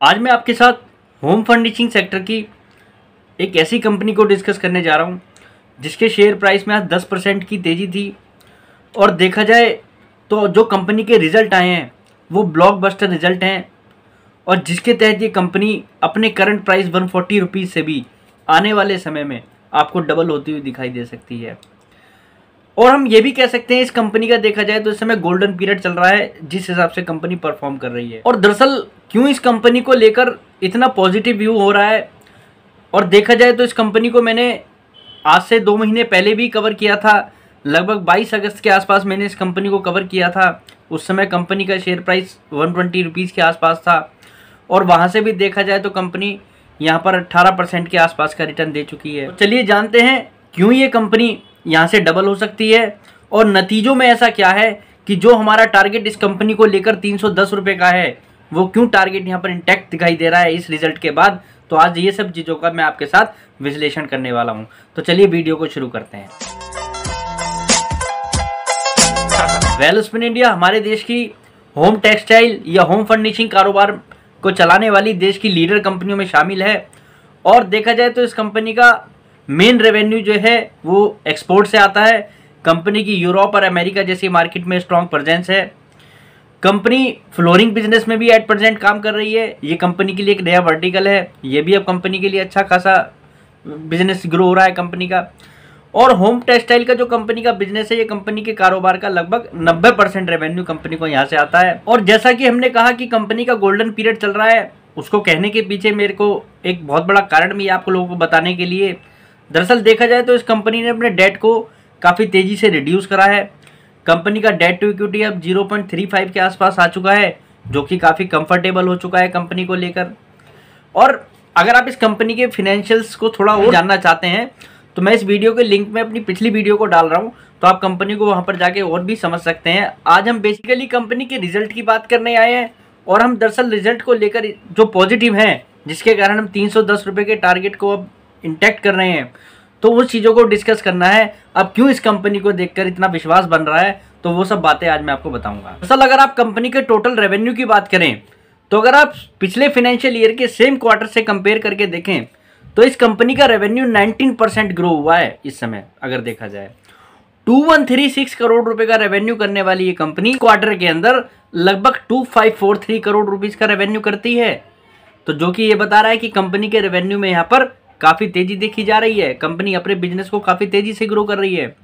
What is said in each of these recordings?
आज मैं आपके साथ होम फर्निशिंग सेक्टर की एक ऐसी कंपनी को डिस्कस करने जा रहा हूं जिसके शेयर प्राइस में आज 10% की तेज़ी थी। और देखा जाए तो जो कंपनी के रिज़ल्ट आए हैं वो ब्लॉकबस्टर रिज़ल्ट हैं और जिसके तहत ये कंपनी अपने करंट प्राइस 140 रुपीज़ से भी आने वाले समय में आपको डबल होती हुई दिखाई दे सकती है। और हम ये भी कह सकते हैं इस कंपनी का देखा जाए तो इस समय गोल्डन पीरियड चल रहा है जिस हिसाब से कंपनी परफॉर्म कर रही है। और दरअसल क्यों इस कंपनी को लेकर इतना पॉजिटिव व्यू हो रहा है, और देखा जाए तो इस कंपनी को मैंने आज से 2 महीने पहले भी कवर किया था। लगभग 22 अगस्त के आसपास मैंने इस कंपनी को कवर किया था। उस समय कंपनी का शेयर प्राइस 120 रुपीज़ के आसपास था और वहाँ से भी देखा जाए तो कंपनी यहाँ पर 18% के आसपास का रिटर्न दे चुकी है। तो चलिए जानते हैं क्यों ये कंपनी यहाँ से डबल हो सकती है और नतीजों में ऐसा क्या है कि जो हमारा टारगेट इस कंपनी को लेकर 310 रुपये का है वो क्यों टारगेट यहाँ पर इंटैक्ट दिखाई दे रहा है इस रिजल्ट के बाद। तो आज ये सब चीज़ों का मैं आपके साथ विश्लेषण करने वाला हूँ। तो चलिए वीडियो को शुरू करते हैं। वेलस्पिन इंडिया हमारे देश की होम टेक्सटाइल या होम फर्निशिंग कारोबार को चलाने वाली देश की लीडर कंपनियों में शामिल है। और देखा जाए तो इस कंपनी का मेन रेवेन्यू जो है वो एक्सपोर्ट से आता है। कंपनी की यूरोप और अमेरिका जैसी मार्केट में स्ट्रॉन्ग प्रेजेंस है। कंपनी फ्लोरिंग बिजनेस में भी एट प्रेजेंट काम कर रही है। ये कंपनी के लिए एक नया वर्टिकल है। ये भी अब कंपनी के लिए अच्छा खासा बिजनेस ग्रो हो रहा है कंपनी का। और होम टेक्सटाइल का जो कंपनी का बिजनेस है ये कंपनी के कारोबार का लगभग 90% रेवेन्यू कंपनी को यहाँ से आता है। और जैसा कि हमने कहा कि कंपनी का गोल्डन पीरियड चल रहा है, उसको कहने के पीछे मेरे को एक बहुत बड़ा कारण भी आप लोगों को बताने के लिए। दरअसल देखा जाए तो इस कंपनी ने अपने डेट को काफ़ी तेज़ी से रिड्यूस करा है। कंपनी का डेट टू इक्विटी अब 0.35 के आसपास आ चुका है, जो कि काफ़ी कंफर्टेबल हो चुका है कंपनी को लेकर। और अगर आप इस कंपनी के फिनेंशियल्स को थोड़ा और जानना चाहते हैं तो मैं इस वीडियो के लिंक में अपनी पिछली वीडियो को डाल रहा हूँ, तो आप कंपनी को वहाँ पर जाके और भी समझ सकते हैं। आज हम बेसिकली कंपनी के रिजल्ट की बात करने आए हैं और हम दरअसल रिजल्ट को लेकर जो पॉजिटिव हैं जिसके कारण हम 310 रुपये के टारगेट को अब इंटैक्ट कर रहे हैं, तो उस चीज़ों को डिस्कस करना है। अब क्यों इस कंपनी को देखकर इतना विश्वास बन रहा है, तो वो सब बातें आज मैं आपको बताऊंगा। दरअसल अगर आप कंपनी के टोटल रेवेन्यू की बात करें तो अगर आप पिछले फाइनेंशियल ईयर के सेम क्वार्टर से कंपेयर करके देखें तो इस कंपनी का रेवेन्यू 19% ग्रो हुआ है इस समय। अगर देखा जाए 2136 करोड़ रुपए का रेवेन्यू करने वाली ये कंपनी क्वार्टर के अंदर लगभग 2543 करोड़ रुपीज़ का रेवेन्यू करती है। तो जो कि ये बता रहा है कि कंपनी के रेवेन्यू में यहाँ पर काफ़ी तेज़ी देखी जा रही है। कंपनी अपने बिजनेस को काफ़ी तेज़ी से ग्रो कर रही है।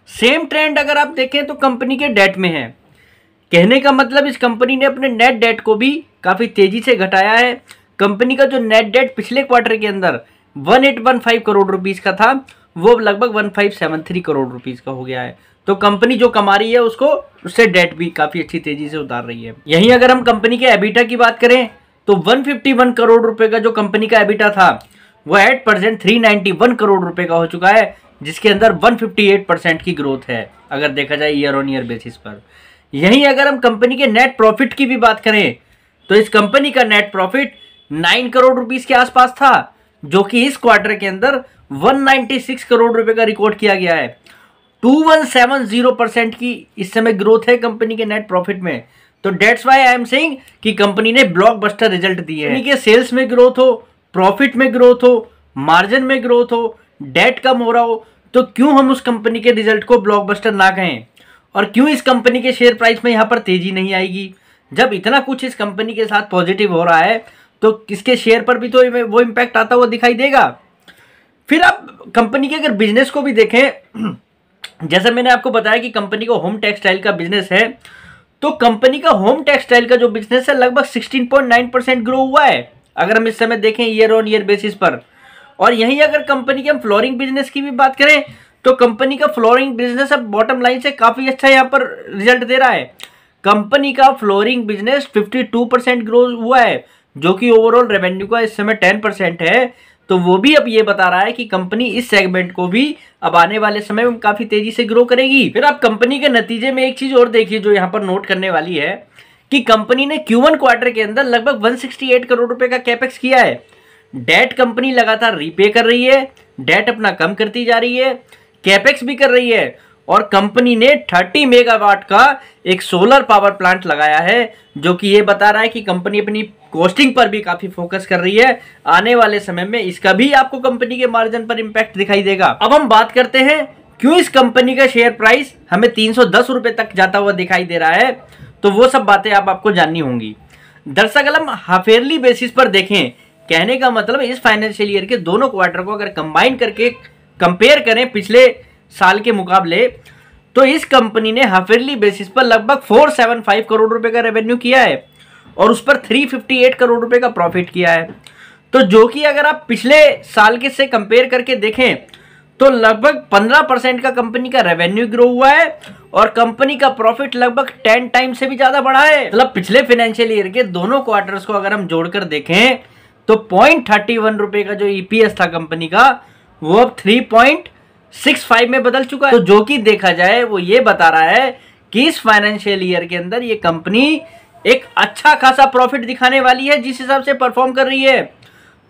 सेम ट्रेंड अगर आप देखें तो कंपनी के डेट में है। कहने का मतलब इस कंपनी ने अपने नेट डेट को भी काफ़ी तेज़ी से घटाया है। कंपनी का जो नेट डेट पिछले क्वार्टर के अंदर 1815 करोड़ रुपीज़ का था वो लगभग 1573 करोड़ रुपीज़ का हो गया है। तो कंपनी जो कमा रही है उसको उससे डेट भी काफ़ी अच्छी तेज़ी से उतार रही है। यहीं अगर हम कंपनी के एबिटा की बात करें तो 151 करोड़ रुपये का जो कंपनी का एबिटा था वो एट प्रेजेंट 391 करोड़ रुपए का हो चुका है, जिसके अंदर 158% की ग्रोथ है अगर देखा जाए ईयर ऑन ईयर बेसिस पर। यहीं अगर हम कंपनी के नेट प्रॉफिट की भी बात करें तो इस कंपनी का नेट प्रॉफिट 9 करोड़ रुपीस के आसपास था, जो कि इस क्वार्टर के अंदर 196 करोड़ रुपए का रिकॉर्ड किया गया है। 2170% की इस समय ग्रोथ है कंपनी के नेट प्रॉफिट में। तो that's why I am saying कि कंपनी ने ब्लॉकबस्टर रिजल्ट दिए हैं। कंपनी के सेल्स में ग्रोथ हो, प्रॉफिट में ग्रोथ हो, मार्जिन में ग्रोथ हो, डेट कम हो रहा हो, तो क्यों हम उस कंपनी के रिजल्ट को ब्लॉकबस्टर ना कहें। और क्यों इस कंपनी के शेयर प्राइस में यहाँ पर तेजी नहीं आएगी। जब इतना कुछ इस कंपनी के साथ पॉजिटिव हो रहा है तो इसके शेयर पर भी तो वो इम्पैक्ट आता हुआ दिखाई देगा। फिर आप कंपनी के अगर बिजनेस को भी देखें, जैसे मैंने आपको बताया कि कंपनी को होम टेक्सटाइल का बिजनेस है, तो कंपनी का होम टेक्सटाइल का जो बिजनेस है लगभग 16.9% ग्रो हुआ है अगर हम इस समय देखें ईयर ऑन ईयर बेसिस पर। और यहीं अगर कंपनी के हम फ्लोरिंग बिजनेस की भी बात करें तो कंपनी का फ्लोरिंग बिजनेस अब बॉटम लाइन से काफ़ी अच्छा यहाँ पर रिजल्ट दे रहा है। कंपनी का फ्लोरिंग बिजनेस 52% ग्रो हुआ है, जो कि ओवरऑल रेवेन्यू का इस समय 10% है। तो वो भी अब ये बता रहा है कि कंपनी इस सेगमेंट को भी अब आने वाले समय में काफ़ी तेज़ी से ग्रो करेगी। फिर आप कंपनी के नतीजे में एक चीज़ और देखिए जो यहाँ पर नोट करने वाली है कि कंपनी ने Q1 क्वार्टर के अंदर लगभग 168 करोड़ रुपए का कैपेक्स किया है। डेट कंपनी लगातार रीपे कर रही है, डेट अपना कम करती जा रही है, कैपेक्स भी कर रही है और कंपनी ने 30 मेगावाट का एक सोलर पावर प्लांट लगाया है, जो कि ये बता रहा है कि कंपनी अपनी कॉस्टिंग पर भी काफी फोकस कर रही है। आने वाले समय में इसका भी आपको कंपनी के मार्जिन पर इंपैक्ट दिखाई देगा। अब हम बात करते हैं क्यों इस कंपनी का शेयर प्राइस हमें 310 रुपए तक जाता हुआ दिखाई दे रहा है, तो वो सब बातें आपको जाननी होंगी। दरअसल हम हाफ ईयरली बेसिस पर देखें, कहने का मतलब इस फाइनेंशियल ईयर के दोनों क्वार्टर को अगर कंबाइन करके कंपेयर करें पिछले साल के मुकाबले, तो इस कंपनी ने हाफ ईयरली बेसिस पर लगभग 475 करोड़ रुपए का रेवेन्यू किया है और उस पर 358 करोड़ रुपए का प्रॉफिट किया है। तो जो कि अगर आप पिछले साल के से कंपेयर करके देखें तो लगभग 15% का कंपनी का रेवेन्यू ग्रो हुआ है और कंपनी का प्रॉफिट लगभग 10 टाइम से भी ज्यादा बढ़ा है। मतलब पिछले फाइनेंशियल ईयर के दोनों क्वार्टर्स को अगर हम जोड़कर देखें तो 0.31 रुपए का जो ईपीएस था कंपनी का, वो अब 3.65 में बदल चुका है। तो जो कि देखा जाए वो ये बता रहा है कि इस फाइनेंशियल ईयर के अंदर ये कंपनी एक अच्छा खासा प्रॉफिट दिखाने वाली है, जिस हिसाब से परफॉर्म कर रही है।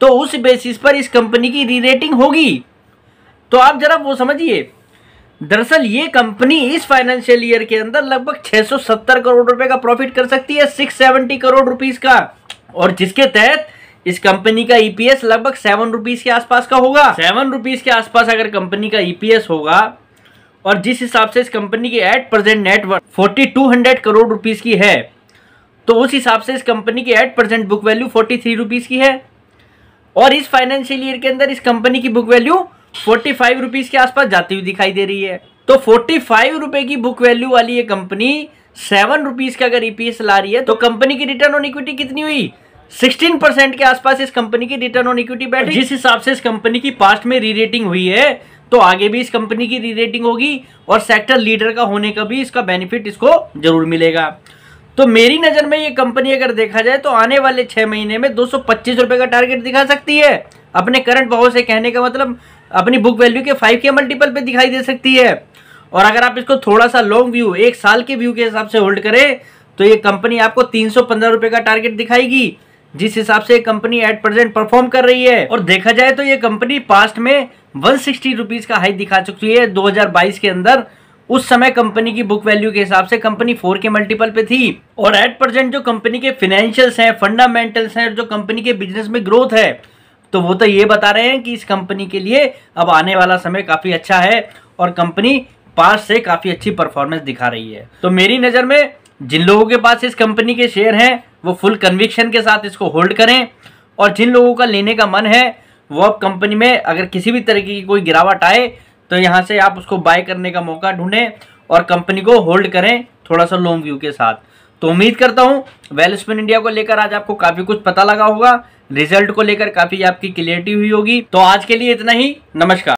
तो उस बेसिस पर इस कंपनी की री रेटिंग होगी। तो आप जरा वो समझिए, दरअसल ये कंपनी इस फाइनेंशियल ईयर के अंदर लगभग 670 करोड़ रुपए का प्रॉफिट कर सकती है, 670 करोड़ रुपीस का, और जिसके तहत इस कंपनी का ईपीएस लगभग 7 रुपीस के आसपास का होगा। 7 रुपीस के आसपास अगर कंपनी का ईपीएस होगा और जिस हिसाब से इस कंपनी की at present net worth 4200 crore rupees की है, तो उस हिसाब से इस कंपनी की at present book value 43 rupees की है और इस फाइनेंशियल ईयर के अंदर इस कंपनी की बुक वैल्यू 45 रुपीस के आसपास जाती हुई दिखाई दे रही है। तो 45 रुपए की बुक वैल्यू वाली ये कंपनी 7 रुपीस का अगर ईपीएस ला रही है, तो कंपनी की रिटर्न ऑन इक्विटी कितनी हुई? 16% के आसपास इस कंपनी की रिटर्न ऑन इक्विटी बैठी। जिस हिसाब से इस कंपनी की पास्ट में री रेटिंग हुई है, तो आगे भी इस कंपनी की री रेटिंग होगी और सेक्टर लीडर का होने का भी इसका बेनिफिट इसको जरूर मिलेगा। तो मेरी नजर में ये कंपनी अगर देखा जाए तो आने वाले 6 महीने में 225 रुपए का टारगेट दिखा सकती है अपने करंट भाव से, कहने का मतलब अपनी बुक वैल्यू के 5 के मल्टीपल पे दिखाई दे सकती है। और अगर आप इसको थोड़ा सा लॉन्ग व्यू, एक साल के व्यू के हिसाब से होल्ड करें, तो ये कंपनी आपको 315 रुपए का टारगेट दिखाएगी, जिस हिसाब से कंपनी एट प्रेजेंट परफॉर्म कर रही है। और देखा जाए तो ये कंपनी पास्ट में 160 रुपीज का हाई दिखा चुकी है 2022 के अंदर। उस समय कंपनी की बुक वैल्यू के हिसाब से कंपनी 4 के मल्टीपल पे थी और एट प्रेजेंट जो कंपनी के फाइनेंशियल्स हैं, फंडामेंटल्स हैं, जो कंपनी के बिजनेस में ग्रोथ है, तो वो तो ये बता रहे हैं कि इस कंपनी के लिए अब आने वाला समय काफी अच्छा है और कंपनी पास से काफी अच्छी परफॉर्मेंस दिखा रही है। तो मेरी नजर में जिन लोगों के पास इस कंपनी के शेयर हैं, वो फुल कन्विक्शन के साथ इसको होल्ड करें, और जिन लोगों का लेने का मन है वो अब कंपनी में अगर किसी भी तरीके की कोई गिरावट आए तो यहाँ से आप उसको बाय करने का मौका ढूंढें और कंपनी को होल्ड करें थोड़ा सा लॉन्ग व्यू के साथ। तो उम्मीद करता हूँ वेलस्पिन इंडिया को लेकर आज आपको काफी कुछ पता लगा होगा, रिजल्ट को लेकर काफी आपकी क्लियरिटी हुई होगी। तो आज के लिए इतना ही, नमस्कार।